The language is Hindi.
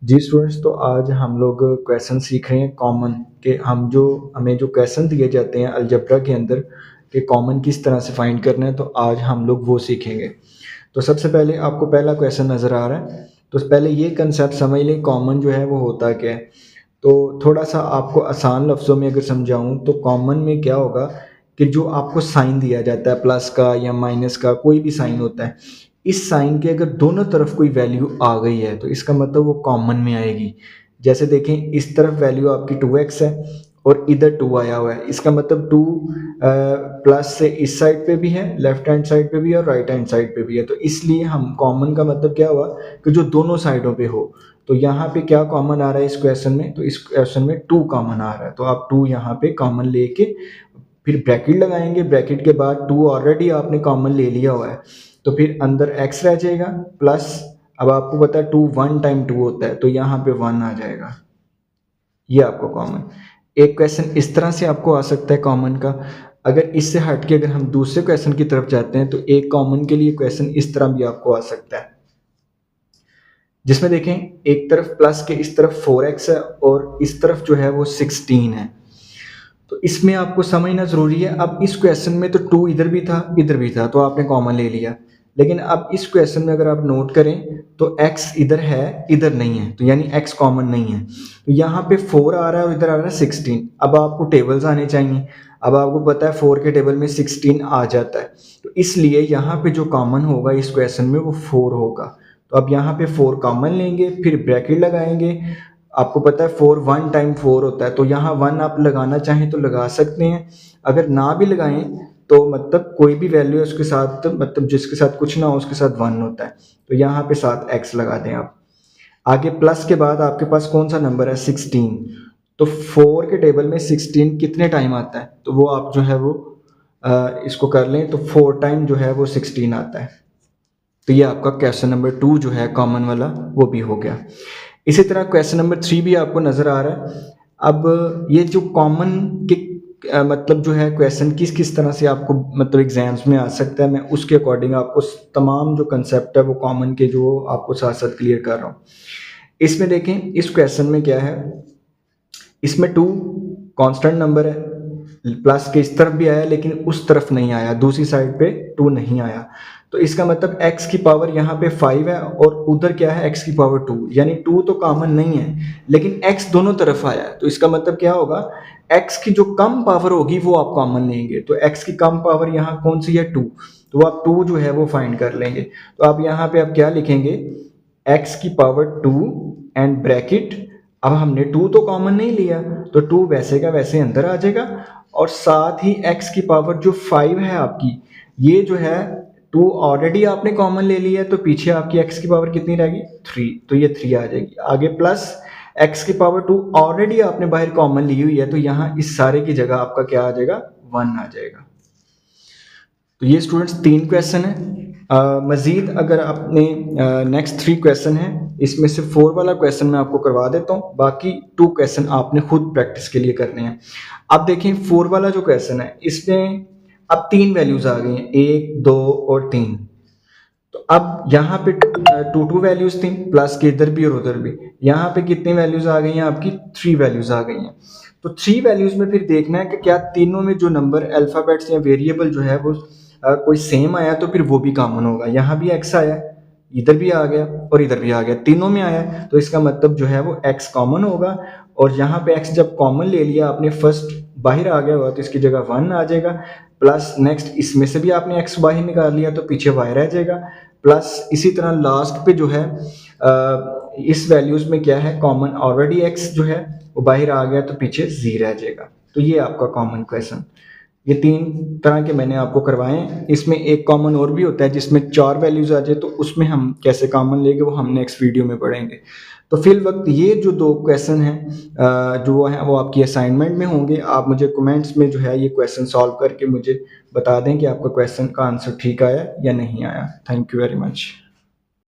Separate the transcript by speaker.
Speaker 1: जी स्टूडेंट्स, तो आज हम लोग क्वेश्चन सीख रहे हैं कॉमन के। हमें जो क्वेश्चन दिए जाते हैं अलजेब्रा के अंदर कि कॉमन किस तरह से फाइंड करना है, तो आज हम लोग वो सीखेंगे। तो सबसे पहले आपको पहला क्वेश्चन नज़र आ रहा है, तो पहले ये कंसेप्ट समझ लें कॉमन जो है वो होता क्या है। तो थोड़ा सा आपको आसान लफ्ज़ों में अगर समझाऊँ तो कॉमन में क्या होगा कि जो आपको साइन दिया जाता है प्लस का या माइनस का, कोई भी साइन होता है, इस साइन के अगर दोनों तरफ कोई वैल्यू आ गई है तो इसका मतलब वो कॉमन में आएगी। जैसे देखें, इस तरफ वैल्यू आपकी 2x है और इधर 2 आया हुआ है, इसका मतलब 2 प्लस से इस साइड पे भी है, लेफ्ट हैंड साइड पे भी है और राइट हैंड साइड पे भी है। तो इसलिए हम कॉमन का मतलब क्या हुआ कि जो दोनों साइडों पे हो। तो यहाँ पे क्या कॉमन आ रहा है इस क्वेश्चन में, तो इस क्वेश्चन में 2 कॉमन आ रहा है, तो आप 2 यहाँ पे कॉमन लेके फिर ब्रैकेट लगाएंगे। ब्रैकेट के बाद 2 ऑलरेडी आपने कॉमन ले लिया हुआ है, तो फिर अंदर x रह जाएगा प्लस, अब आपको पता है 2 1 टाइम 2 होता है, तो यहाँ पे 1 आ जाएगा। ये आपको कॉमन एक क्वेश्चन इस तरह से आपको आ सकता है कॉमन का। अगर इससे हट के अगर हम दूसरे क्वेश्चन की तरफ जाते हैं तो एक कॉमन के लिए क्वेश्चन इस तरह भी आपको आ सकता है, जिसमें देखें एक तरफ प्लस के इस तरफ 4x है और इस तरफ जो है वो 16 है। तो इसमें आपको समझना ज़रूरी है। अब इस क्वेश्चन में तो 2 इधर भी था इधर भी था, तो आपने कॉमन ले लिया। लेकिन अब इस क्वेश्चन में अगर आप नोट करें तो x इधर है इधर नहीं है, तो यानी x कॉमन नहीं है। तो यहाँ पे 4 आ रहा है और इधर आ रहा है 16। अब आपको टेबल्स आने चाहिए। अब आपको पता है 4 के टेबल में 16 आ जाता है, तो इसलिए यहाँ पे जो कॉमन होगा इस क्वेश्चन में वो 4 होगा। तो अब यहाँ पे 4 कॉमन लेंगे, फिर ब्रैकेट लगाएंगे। आपको पता है 4 1 टाइम 4 होता है, तो यहाँ 1 आप लगाना चाहें तो लगा सकते हैं। अगर ना भी लगाएं तो मतलब कोई भी वैल्यू है उसके साथ, मतलब जिसके साथ कुछ ना हो उसके साथ 1 होता है, तो यहाँ पे साथ x लगा दें आप। आगे प्लस के बाद आपके पास कौन सा नंबर है 16, तो 4 के टेबल में 16 कितने टाइम आता है, तो वो आप जो है वो इसको कर लें, तो 4 टाइम जो है वो 16 आता है। तो ये आपका क्वेश्चन नंबर 2 जो है कॉमन वाला वो भी हो गया। इसी तरह क्वेश्चन नंबर 3 भी आपको नज़र आ रहा है। अब ये जो कॉमन के मतलब जो है क्वेश्चन किस किस तरह से आपको मतलब एग्जाम्स में आ सकता है, मैं उसके अकॉर्डिंग आपको तमाम जो कंसेप्ट है वो कॉमन के जो आपको साथ साथ क्लियर कर रहा हूँ। इसमें देखें इस क्वेश्चन में क्या है, इसमें 2 कांस्टेंट नंबर है, प्लस के इस तरफ भी आया लेकिन उस तरफ नहीं आया, दूसरी साइड पे 2 नहीं आया। तो इसका मतलब x की पावर यहाँ पे 5 है और उधर क्या है x की पावर 2, यानी 2 तो कॉमन नहीं है लेकिन x दोनों तरफ आया है। तो इसका मतलब क्या होगा, x की जो कम पावर होगी वो आप कॉमन लेंगे। तो x की कम पावर यहाँ कौन सी है 2, तो आप 2 जो है वो फाइंड कर लेंगे। तो आप यहाँ पे आप क्या लिखेंगे, x की पावर 2 एंड ब्रैकेट। अब हमने 2 तो कॉमन नहीं लिया, तो 2 वैसे का वैसे अंदर आ जाएगा, और साथ ही x की पावर जो 5 है आपकी, ये जो है 2 ऑलरेडी आपने कॉमन ले लिया है, तो पीछे आपकी x की पावर कितनी रहेगी 3, तो ये 3 आ जाएगी। आगे प्लस x की पावर 2 ऑलरेडी आपने बाहर कॉमन ली हुई है, तो यहाँ इस सारे की जगह आपका क्या आ जाएगा 1 आ जाएगा। तो ये स्टूडेंट्स 3 क्वेश्चन है। मज़ीद अगर आपने नेक्स्ट 3 क्वेश्चन है, इसमें से 4 वाला क्वेश्चन मैं आपको करवा देता हूँ, बाकी 2 क्वेश्चन आपने खुद प्रैक्टिस के लिए करने हैं। अब देखें 4 वाला जो क्वेश्चन है इसमें अब 3 वैल्यूज आ गई हैं, 1 2 और 3। तो अब यहाँ पे 2 वैल्यूज थी, प्लस के इधर भी और उधर भी। यहाँ पे कितनी वैल्यूज आ गई हैं आपकी 3 वैल्यूज आ गई हैं। तो 3 वैल्यूज में फिर देखना है कि क्या तीनों में जो नंबर अल्फ़ाबेट्स या वेरिएबल जो है वो कोई सेम आया, तो फिर वो भी कॉमन होगा। यहाँ भी x आया, इधर भी आ गया और इधर भी आ गया, तीनों में आया, तो इसका मतलब जो है वो x कॉमन होगा। और यहाँ पे x जब कॉमन ले लिया आपने, फर्स्ट बाहर आ गया हुआ तो इसकी जगह 1 आ जाएगा। प्लस नेक्स्ट इसमें से भी आपने x बाहर निकाल लिया तो पीछे y रह जाएगा। प्लस इसी तरह लास्ट पे जो है इस वैल्यूज में क्या है कॉमन, ऑलरेडी x जो है वो बाहर आ गया तो पीछे z रह जाएगा। तो ये आपका कॉमन क्वेश्चन, ये 3 तरह के मैंने आपको करवाए हैं। इसमें एक कॉमन और भी होता है जिसमें 4 वैल्यूज आ जाए, तो उसमें हम कैसे कॉमन लेंगे वो हम नेक्स्ट वीडियो में पढ़ेंगे। तो फिल वक्त ये जो 2 क्वेश्चन हैं जो है वो आपकी असाइनमेंट में होंगे। आप मुझे कमेंट्स में जो है ये क्वेश्चन सॉल्व करके मुझे बता दें कि आपका क्वेश्चन का आंसर ठीक आया या नहीं आया। Thank you very much.